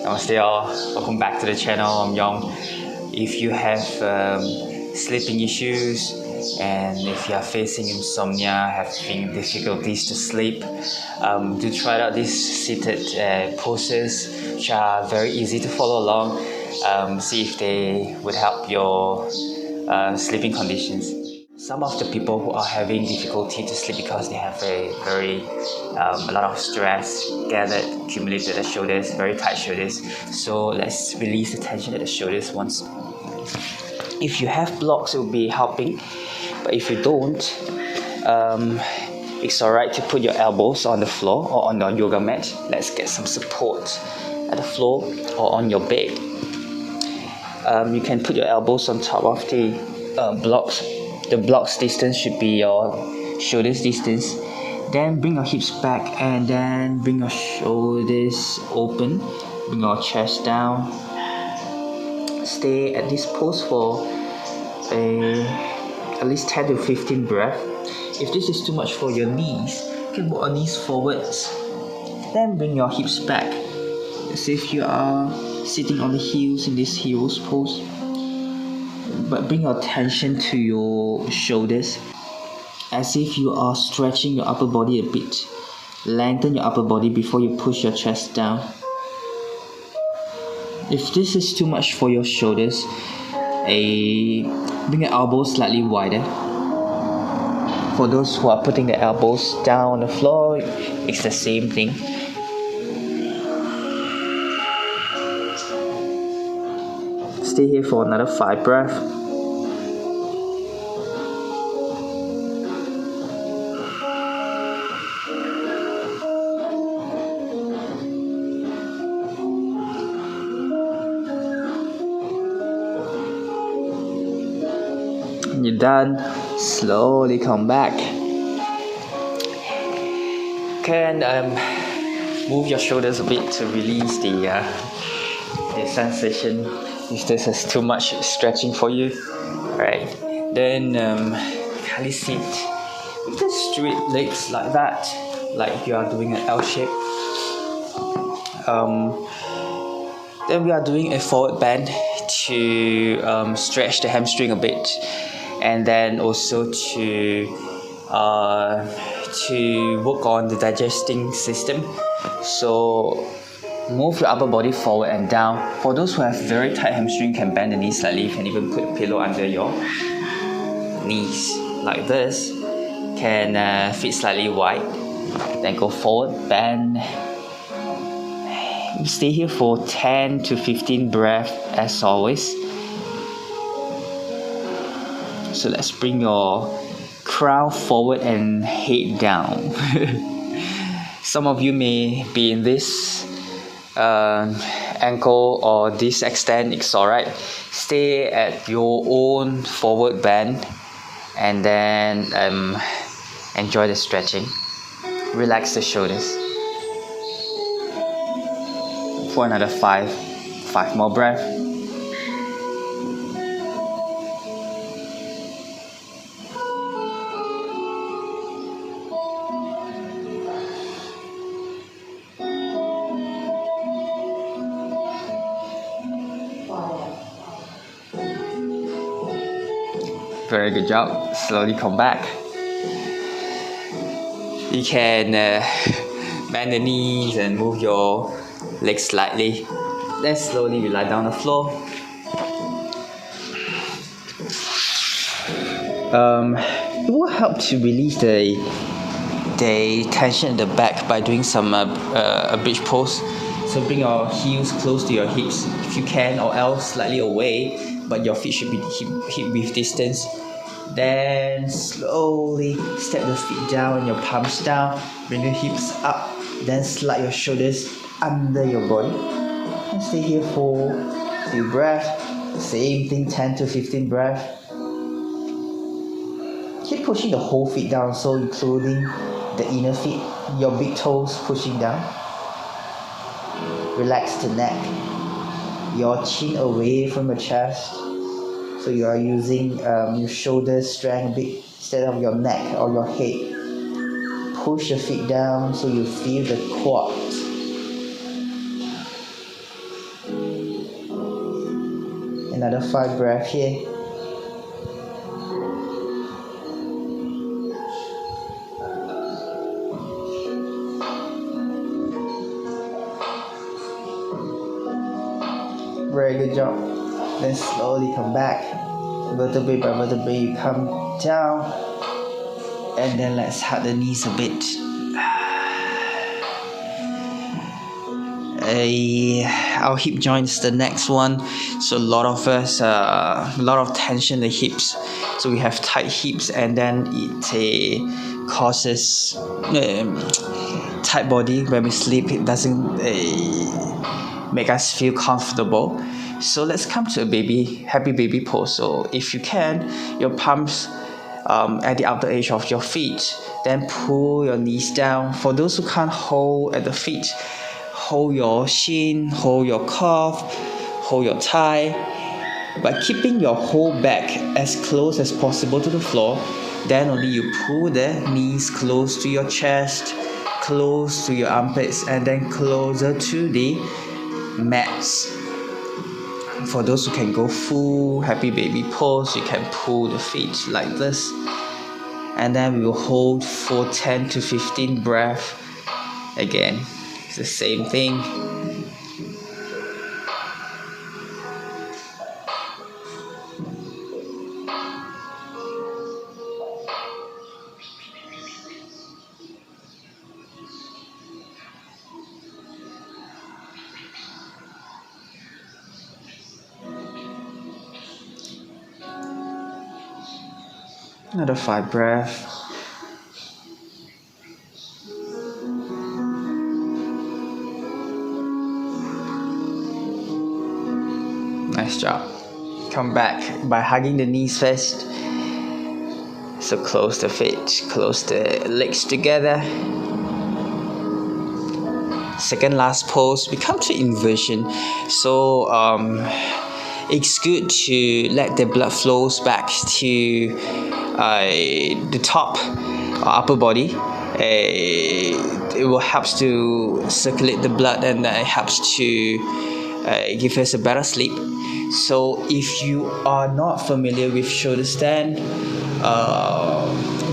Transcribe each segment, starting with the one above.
Namaste all, welcome back to the channel. I'm Yong. If you have sleeping issues and if you are facing insomnia, having difficulties to sleep, do try out these seated poses, which are very easy to follow along. See if they would help your sleeping conditions. Some of the people who are having difficulty to sleep because they have a lot of stress gathered, accumulated at the shoulders, very tight shoulders. So let's release the tension at the shoulders once. If you have blocks, it will be helping, but if you don't, it's alright to put your elbows on the floor or on your yoga mat. Let's get some support at the floor or on your bed. You can put your elbows on top of the blocks. The blocks distance should be your shoulders distance. Then bring your hips back and then bring your shoulders open. Bring your chest down. Stay at this pose for at least 10 to 15 breaths. If this is too much for your knees, you can put your knees forwards. Then bring your hips back as if you are sitting on the heels in this heels pose. But bring your attention to your shoulders as if you are stretching your upper body a bit. Lengthen your upper body before you push your chest down. If this is too much for your shoulders, bring your elbows slightly wider. For those who are putting the elbows down on the floor, it's the same thing. Stay here for another 5 breaths. When you're done, slowly come back. Can move your shoulders a bit to release the sensation if this is too much stretching for you. Alright, then kindly sit with the straight legs like that, like you are doing an L shape. Then we are doing a forward bend to stretch the hamstring a bit, and then also to work on the digesting system. So move your upper body forward and down. For those who have very tight hamstring, can bend the knees slightly. You can even put a pillow under your knees like this. Can feet slightly wide. Then go forward, bend. Stay here for 10 to 15 breaths as always. So let's bring your crown forward and head down. Some of you may be in this ankle or this extent, it's alright. Stay at your own forward bend and then enjoy the stretching. Relax the shoulders. For another 5 more breaths. Very good job. Slowly come back. You can bend the knees and move your legs slightly. Then slowly we lie down on the floor. It will help to release the tension in the back by doing some a bridge pose. So bring your heels close to your hips if you can, or else slightly away, but your feet should be hip width distance. Then slowly step the feet down and your palms down. Bring your hips up. Then slide your shoulders under your body. And stay here for a few breaths. Same thing, 10 to 15 breaths. Keep pushing the whole feet down, so including the inner feet, your big toes pushing down. Relax the neck, your chin away from your chest. So you are using your shoulder strength a bit instead of your neck or your head. Push the feet down so you feel the quads. Another 5 breath here. Very good job. Then slowly come back. Vertebrae by vertebrae, you come down. And then let's hug the knees a bit. Our hip joints, the next one. So a lot of us, a lot of tension in the hips. So we have tight hips, and then it causes tight body. When we sleep, it doesn't make us feel comfortable. So let's come to a happy baby pose. So if you can, your palms at the outer edge of your feet, then pull your knees down. For those who can't hold at the feet, hold your shin, hold your calf, hold your thigh, by keeping your whole back as close as possible to the floor. Then only you pull the knees close to your chest, close to your armpits, and then closer to the mats. For those who can go full happy baby pose, you can pull the feet like this, and then we will hold for 10 to 15 breaths. Again, it's the same thing. Another 5 breaths. Nice job. Come back by hugging the knees first. So close the feet, close the legs together. Second last pose, we come to inversion. So it's good to let the blood flows back to the top or upper body. It will help to circulate the blood, and it helps to give us a better sleep. So if you are not familiar with shoulder stand,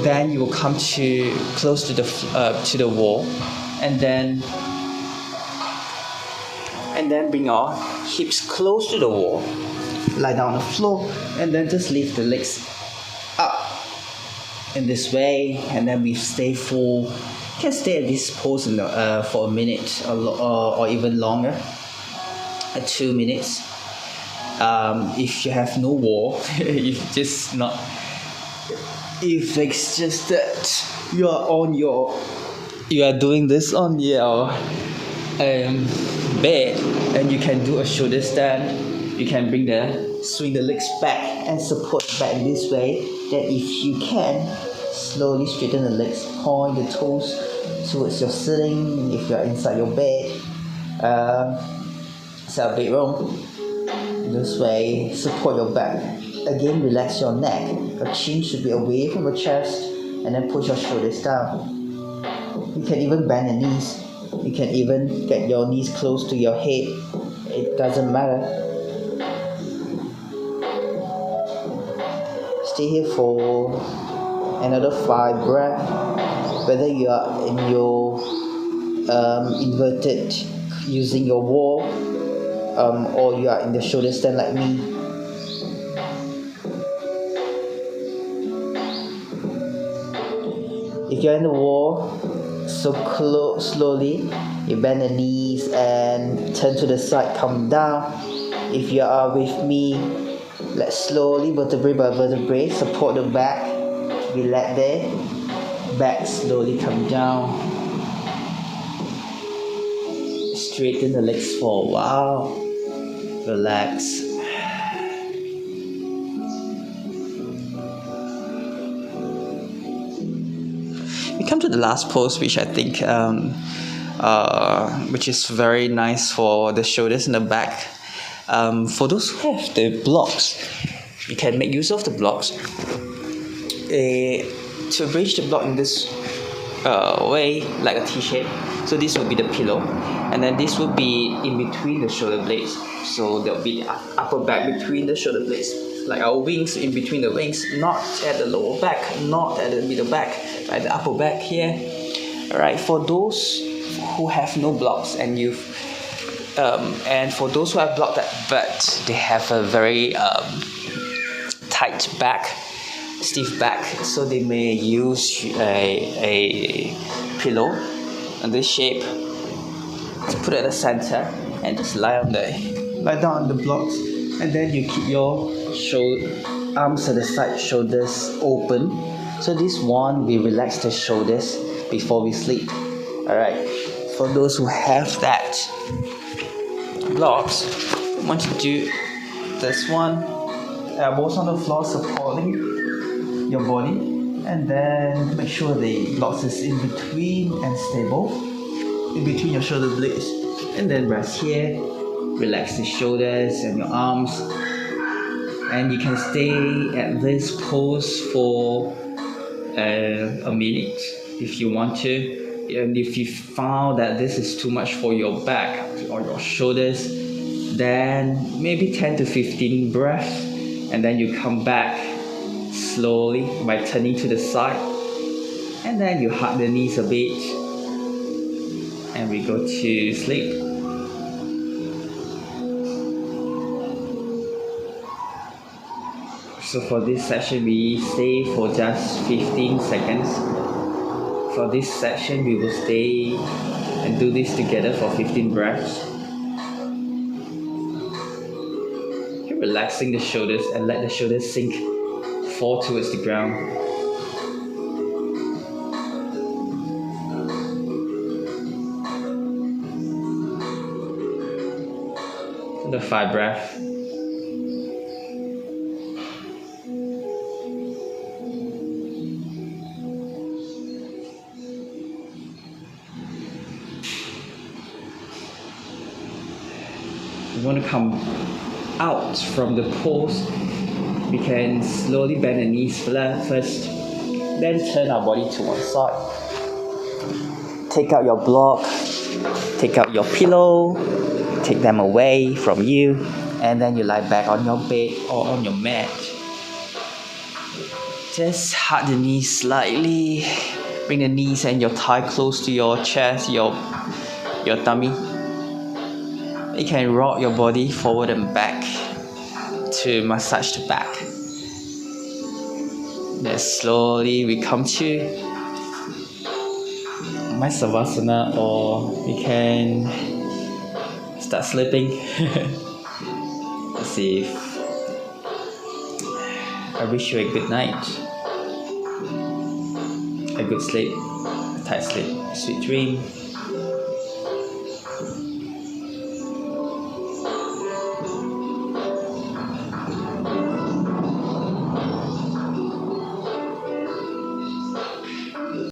then you will come to close to the wall, and then bring your hips close to the wall. Lie down on the floor, and then just lift the legs up in this way, and then we stay full. You can stay at this pose for a minute or even longer, 2 minutes. If you have no wall, if it's just that you are doing this on your bed, and you can do a shoulder stand. You can swing the legs back and support back this way. Then if you can, slowly straighten the legs, point the toes towards your ceiling. If you are inside your bed, inside a bedroom, this way, support your back. Again, relax your neck. Your chin should be away from your chest, and then push your shoulders down. You can even bend your knees. You can even get your knees close to your head. It doesn't matter. Stay here for another 5 breaths. Whether you are in your inverted, using your wall, or you are in the shoulder stand like me. If you're in the wall, so slowly you bend the knees and turn to the side, come down. If you are with me, let's slowly, vertebrae by vertebrae, support the back, relax there, back slowly come down. Straighten the legs for a while, relax. We come to the last pose, which I think which is very nice for the shoulders and the back. For those who have the blocks, you can make use of the blocks. To arrange the block in this way, like a T-shape, So this will be the pillow, and then this will be in between the shoulder blades. So there'll be the upper back between the shoulder blades, like our wings in between the wings, not at the lower back, not at the middle back, but at the upper back here. Alright, for those who have no blocks and for those who have blocked that but they have a very tight back, stiff back, so they may use a pillow in this shape to put at the center and just lie down on the blocks, and then you keep your arms at the side, shoulders open. So this one, we relax the shoulders before we sleep. Alright, for those who have that blocks, I want you to do this one, elbows on the floor supporting your body, and then make sure the blocks is in between and stable, in between your shoulder blades, and then rest here, relax the shoulders and your arms, and you can stay at this pose for a minute if you want to. And if you found that this is too much for your back or your shoulders, then maybe 10 to 15 breaths, and then you come back slowly by turning to the side, and then you hug the knees a bit, and we go to sleep. So for this session, we stay for just 15 seconds. For this session, we will stay and do this together for 15 breaths. Keep relaxing the shoulders and let the shoulders sink, fall towards the ground. The 5 breaths. You want to come out from the pose. We can slowly bend the knees first, then turn our body to one side. Take out your block, take out your pillow, take them away from you, and then you lie back on your bed or on your mat. Just hug the knees slightly, bring the knees and your thigh close to your chest, your tummy. You can rock your body forward and back to massage the back. Then slowly we come to my savasana, or we can start sleeping. Let's see. I wish you a good night, a good sleep, a tight sleep, sweet dream.